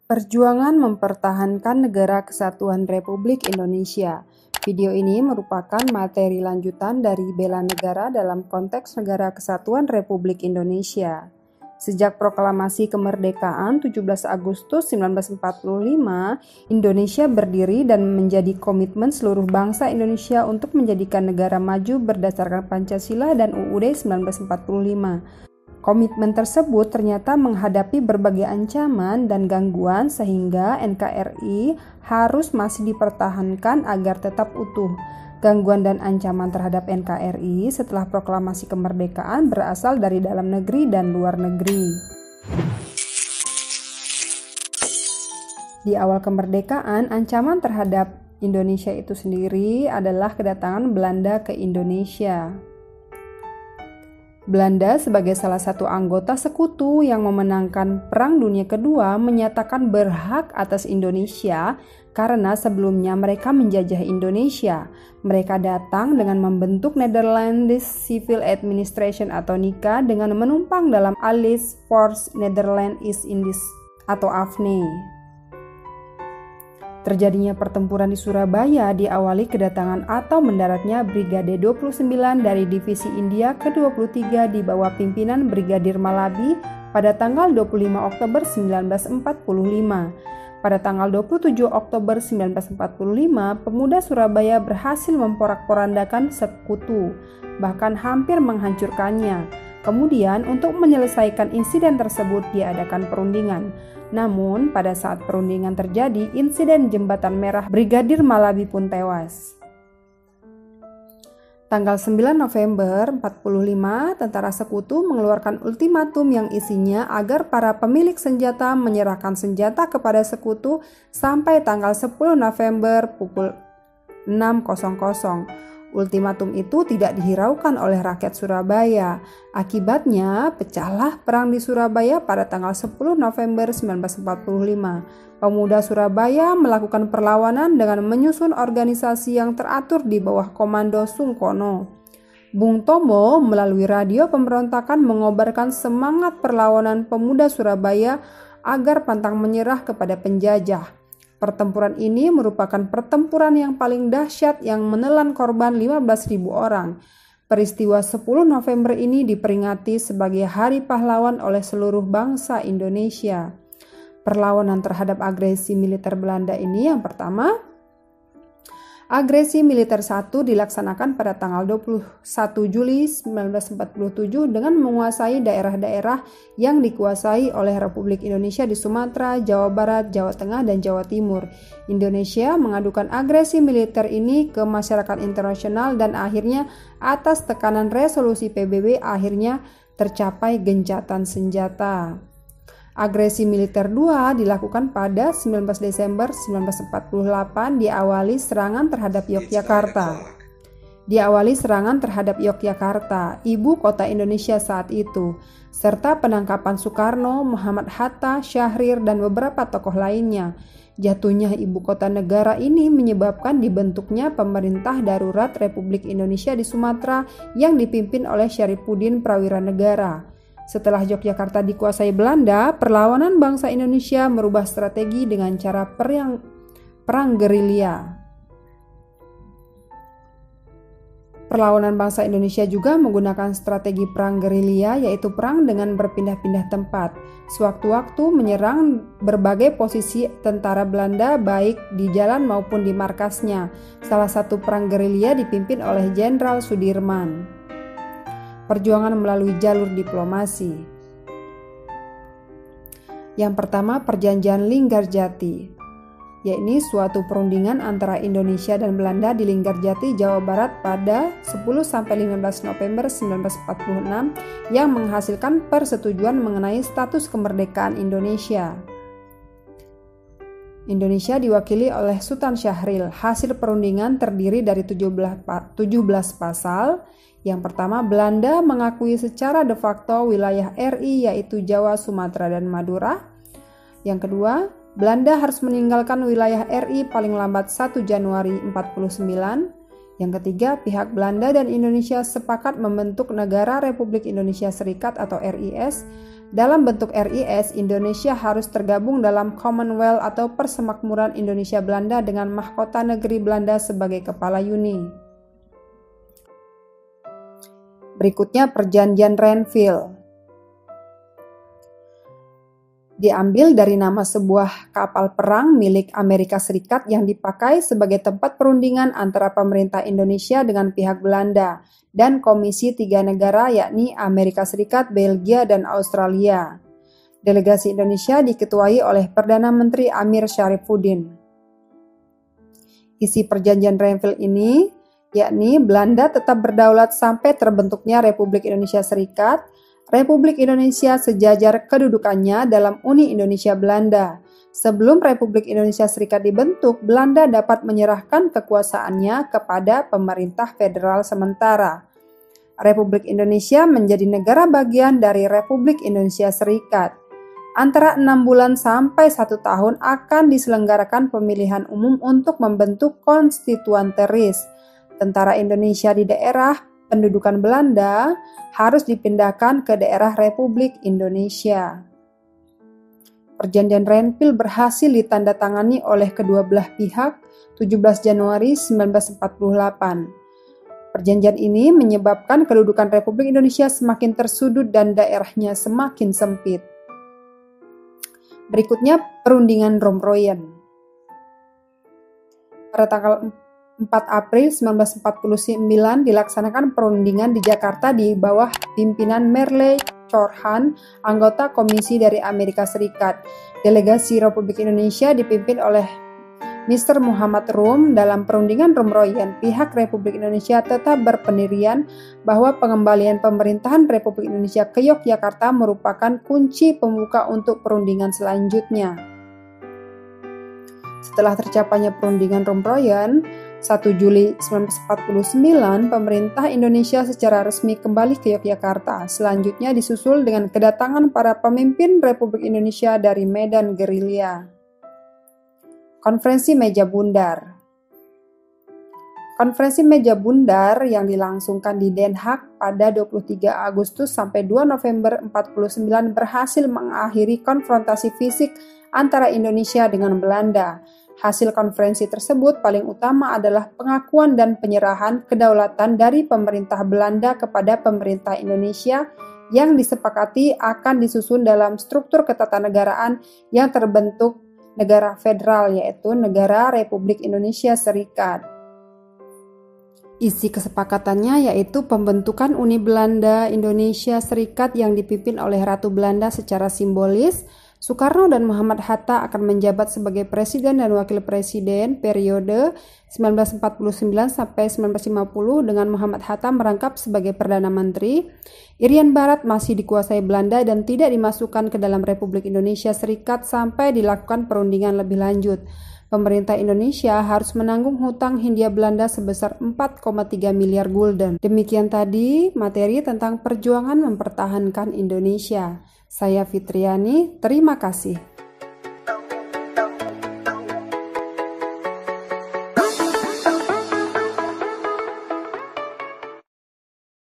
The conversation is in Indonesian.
Perjuangan mempertahankan Negara Kesatuan Republik Indonesia. Video ini merupakan materi lanjutan dari bela negara dalam konteks Negara Kesatuan Republik Indonesia. Sejak proklamasi kemerdekaan 17 Agustus 1945, Indonesia berdiri dan menjadi komitmen seluruh bangsa Indonesia untuk menjadikan negara maju berdasarkan Pancasila dan UUD 1945. Komitmen tersebut ternyata menghadapi berbagai ancaman dan gangguan sehingga NKRI harus masih dipertahankan agar tetap utuh. Gangguan dan ancaman terhadap NKRI setelah proklamasi kemerdekaan berasal dari dalam negeri dan luar negeri. Di awal kemerdekaan, ancaman terhadap Indonesia itu sendiri adalah kedatangan Belanda ke Indonesia. Belanda sebagai salah satu anggota sekutu yang memenangkan Perang Dunia Kedua menyatakan berhak atas Indonesia karena sebelumnya mereka menjajah Indonesia. Mereka datang dengan membentuk Netherlands Civil Administration atau NICA dengan menumpang dalam Allied Force Netherlands East Indies atau AFNI. Terjadinya pertempuran di Surabaya diawali kedatangan atau mendaratnya Brigade 29 dari Divisi India ke-23 di bawah pimpinan Brigadir Malabi pada tanggal 25 Oktober 1945. Pada tanggal 27 Oktober 1945, pemuda Surabaya berhasil memporak-porandakan sekutu, bahkan hampir menghancurkannya. Kemudian untuk menyelesaikan insiden tersebut diadakan perundingan. Namun pada saat perundingan terjadi, insiden Jembatan Merah, Brigadir Malabi pun tewas. Tanggal 9 November 1945, tentara sekutu mengeluarkan ultimatum yang isinya agar para pemilik senjata menyerahkan senjata kepada sekutu sampai tanggal 10 November pukul 6.00. Ultimatum itu tidak dihiraukan oleh rakyat Surabaya. Akibatnya, pecahlah perang di Surabaya pada tanggal 10 November 1945. Pemuda Surabaya melakukan perlawanan dengan menyusun organisasi yang teratur di bawah komando Sungkono. Bung Tomo melalui radio pemberontakan mengobarkan semangat perlawanan pemuda Surabaya agar pantang menyerah kepada penjajah. Pertempuran ini merupakan pertempuran yang paling dahsyat yang menelan korban 15.000 orang. Peristiwa 10 November ini diperingati sebagai Hari Pahlawan oleh seluruh bangsa Indonesia. Perlawanan terhadap agresi militer Belanda ini yang pertama, agresi militer 1 dilaksanakan pada tanggal 21 Juli 1947 dengan menguasai daerah-daerah yang dikuasai oleh Republik Indonesia di Sumatera, Jawa Barat, Jawa Tengah, dan Jawa Timur. Indonesia mengadukan agresi militer ini ke masyarakat internasional dan akhirnya atas tekanan resolusi PBB akhirnya tercapai gencatan senjata. Agresi militer 2 dilakukan pada 19 Desember 1948 diawali serangan terhadap Yogyakarta, ibu kota Indonesia saat itu, serta penangkapan Soekarno, Muhammad Hatta, Syahrir, dan beberapa tokoh lainnya. Jatuhnya ibu kota negara ini menyebabkan dibentuknya pemerintah darurat Republik Indonesia di Sumatera yang dipimpin oleh Syarifuddin Prawira Negara. Setelah Yogyakarta dikuasai Belanda, perlawanan bangsa Indonesia merubah strategi dengan cara perang gerilya. Perlawanan bangsa Indonesia juga menggunakan strategi perang gerilya, yaitu perang dengan berpindah-pindah tempat. Sewaktu-waktu menyerang berbagai posisi tentara Belanda baik di jalan maupun di markasnya. Salah satu perang gerilya dipimpin oleh Jenderal Sudirman. Perjuangan melalui jalur diplomasi. Yang pertama, Perjanjian Linggarjati, yakni suatu perundingan antara Indonesia dan Belanda di Linggarjati, Jawa Barat pada 10-15 November 1946 yang menghasilkan persetujuan mengenai status kemerdekaan Indonesia. Indonesia diwakili oleh Sultan Syahrir. Hasil perundingan terdiri dari 17 pasal. Yang pertama, Belanda mengakui secara de facto wilayah RI yaitu Jawa, Sumatera, dan Madura. Yang kedua, Belanda harus meninggalkan wilayah RI paling lambat 1 Januari 1949. Yang ketiga, pihak Belanda dan Indonesia sepakat membentuk Negara Republik Indonesia Serikat atau RIS Dalam bentuk RIS, Indonesia harus tergabung dalam Commonwealth atau Persemakmuran Indonesia Belanda dengan mahkota negeri Belanda sebagai kepala Uni. Berikutnya Perjanjian Renville. Diambil dari nama sebuah kapal perang milik Amerika Serikat yang dipakai sebagai tempat perundingan antara pemerintah Indonesia dengan pihak Belanda dan Komisi 3 negara yakni Amerika Serikat, Belgia, dan Australia. Delegasi Indonesia diketuai oleh Perdana Menteri Amir Syarifuddin. Isi Perjanjian Renville ini yakni Belanda tetap berdaulat sampai terbentuknya Republik Indonesia Serikat. Republik Indonesia sejajar kedudukannya dalam Uni Indonesia Belanda. Sebelum Republik Indonesia Serikat dibentuk, Belanda dapat menyerahkan kekuasaannya kepada pemerintah federal sementara. Republik Indonesia menjadi negara bagian dari Republik Indonesia Serikat. Antara 6 bulan sampai 1 tahun akan diselenggarakan pemilihan umum untuk membentuk konstituante RIS. Tentara Indonesia di daerah pendudukan Belanda harus dipindahkan ke daerah Republik Indonesia. Perjanjian Renville berhasil ditandatangani oleh kedua belah pihak 17 Januari 1948. Perjanjian ini menyebabkan kedudukan Republik Indonesia semakin tersudut dan daerahnya semakin sempit. Berikutnya Perundingan Romroyen. Pada tanggal 4 April 1949 dilaksanakan perundingan di Jakarta di bawah pimpinan Merle Chorhan, anggota komisi dari Amerika Serikat. Delegasi Republik Indonesia dipimpin oleh Mr. Muhammad Rum. Dalam perundingan Romroyen, pihak Republik Indonesia tetap berpendirian bahwa pengembalian pemerintahan Republik Indonesia ke Yogyakarta merupakan kunci pembuka untuk perundingan selanjutnya. Setelah tercapainya perundingan Romroyen, 1 Juli 1949, pemerintah Indonesia secara resmi kembali ke Yogyakarta. Selanjutnya disusul dengan kedatangan para pemimpin Republik Indonesia dari medan gerilya. Konferensi Meja Bundar. Konferensi Meja Bundar yang dilangsungkan di Den Haag pada 23 Agustus sampai 2 November 1949 berhasil mengakhiri konfrontasi fisik antara Indonesia dengan Belanda. Hasil konferensi tersebut paling utama adalah pengakuan dan penyerahan kedaulatan dari pemerintah Belanda kepada pemerintah Indonesia yang disepakati akan disusun dalam struktur ketatanegaraan yang terbentuk negara federal, yaitu Negara Republik Indonesia Serikat. Isi kesepakatannya yaitu pembentukan Uni Belanda Indonesia Serikat yang dipimpin oleh Ratu Belanda secara simbolis. Soekarno dan Muhammad Hatta akan menjabat sebagai presiden dan wakil presiden periode 1949 sampai 1950 dengan Muhammad Hatta merangkap sebagai Perdana Menteri. Irian Barat masih dikuasai Belanda dan tidak dimasukkan ke dalam Republik Indonesia Serikat sampai dilakukan perundingan lebih lanjut. Pemerintah Indonesia harus menanggung hutang Hindia Belanda sebesar 4,3 miliar gulden. Demikian tadi materi tentang perjuangan mempertahankan Indonesia. Saya Fitriani, terima kasih.